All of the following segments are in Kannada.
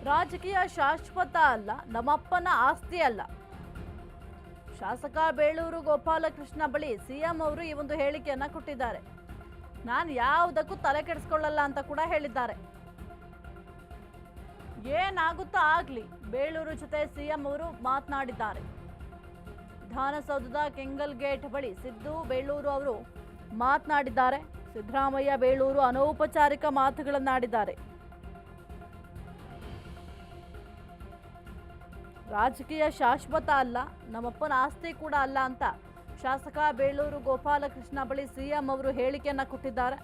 ರಾಜಕೀಯ ಶಾಶ್ವತ ಅಲ್ಲ, ನಮ್ಮಪ್ಪನ ಆಸ್ತಿ ಅಲ್ಲ. ಶಾಸಕ ಬೇಳೂರು ಗೋಪಾಲಕೃಷ್ಣ ಬಳಿ ಸಿಎಂ ಅವರು ಈ ಒಂದು ಹೇಳಿಕೆಯನ್ನ ಕೊಟ್ಟಿದ್ದಾರೆ. ನಾನು ಯಾವುದಕ್ಕೂ ತಲೆ ಕೆಡಿಸ್ಕೊಳ್ಳಲ್ಲ ಅಂತ ಕೂಡ ಹೇಳಿದ್ದಾರೆ. ಏನಾಗುತ್ತೋ ಆಗ್ಲಿ, ಬೇಳೂರು ಜೊತೆ ಸಿಎಂ ಅವರು ಮಾತನಾಡಿದ್ದಾರೆ. ವಿಧಾನಸೌಧದ ಕೆಂಗಲ್ ಗೇಟ್ ಬಳಿ ಸಿದ್ದು ಬೇಳೂರು ಅವರು ಮಾತನಾಡಿದ್ದಾರೆ. ಸಿದ್ದರಾಮಯ್ಯ ಬೇಳೂರು ಅನೌಪಚಾರಿಕ ಮಾತುಗಳನ್ನಾಡಿದ್ದಾರೆ. ರಾಜಕೀಯ ಶಾಶ್ವತ ಅಲ್ಲ, ನಮ್ಮಪ್ಪನ ಆಸ್ತಿ ಕೂಡ ಅಲ್ಲ ಅಂತ ಶಾಸಕ ಬೇಳೂರು ಗೋಪಾಲಕೃಷ್ಣ ಬಳಿ ಸಿಎಂ ಅವರು ಹೇಳಿಕೆಯನ್ನ ಕೊಟ್ಟಿದ್ದಾರೆ.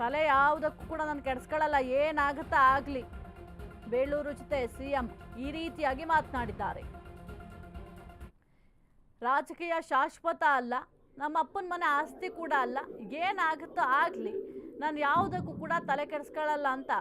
ತಲೆ ಯಾವುದಕ್ಕೂ ಕೂಡ ನಾನು ಕೆಡಿಸ್ಕೊಳ್ಳಲ್ಲ, ಏನಾಗುತ್ತಾ ಆಗ್ಲಿ, ಬೇಳೂರು ಜೊತೆ ಸಿಎಂ ಈ ರೀತಿಯಾಗಿ ಮಾತನಾಡಿದ್ದಾರೆ. ರಾಜಕೀಯ ಶಾಶ್ವತ ಅಲ್ಲ, ನಮ್ಮ ಅಪ್ಪನ ಮನೆ ಆಸ್ತಿ ಕೂಡ ಅಲ್ಲ, ಏನಾಗುತ್ತೋ ಆಗ್ಲಿ, ನಾನು ಯಾವುದಕ್ಕೂ ಕೂಡ ತಲೆ ಕೆಡಿಸ್ಕೊಳ್ಳಲ್ಲ ಅಂತ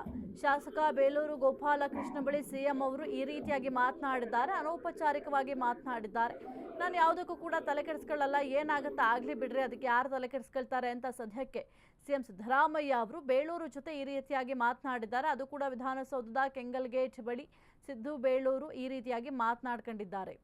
ಶಾಸಕ ಬೇಳೂರು ಗೋಪಾಲಕೃಷ್ಣ ಬಳಿ ಸಿಎಂ ಅವರು ಈ ರೀತಿಯಾಗಿ ಮಾತನಾಡಿದ್ದಾರೆ. ಅನೌಪಚಾರಿಕವಾಗಿ ಮಾತನಾಡಿದ್ದಾರೆ. ನಾನು ಯಾವುದಕ್ಕೂ ಕೂಡ ತಲೆ ಕೆಡಿಸ್ಕೊಳ್ಳಲ್ಲ, ಏನಾಗುತ್ತಾ ಆಗ್ಲಿ ಬಿಡ್ರಿ, ಅದಕ್ಕೆ ಯಾರು ತಲೆ ಕೆಡಿಸ್ಕೊಳ್ತಾರೆ ಅಂತ ಸದ್ಯಕ್ಕೆ ಸಿಎಂ ಸಿದ್ದರಾಮಯ್ಯ ಅವರು ಬೇಳೂರು ಜೊತೆ ಈ ರೀತಿಯಾಗಿ ಮಾತನಾಡಿದ್ದಾರೆ. ಅದು ಕೂಡ ವಿಧಾನಸೌಧದ ಕೆಂಗಲ್ ಗೇಟ್ ಬಳಿ ಸಿದ್ದು ಬೇಳೂರು ಈ ರೀತಿಯಾಗಿ ಮಾತನಾಡ್ಕೊಂಡಿದ್ದಾರೆ.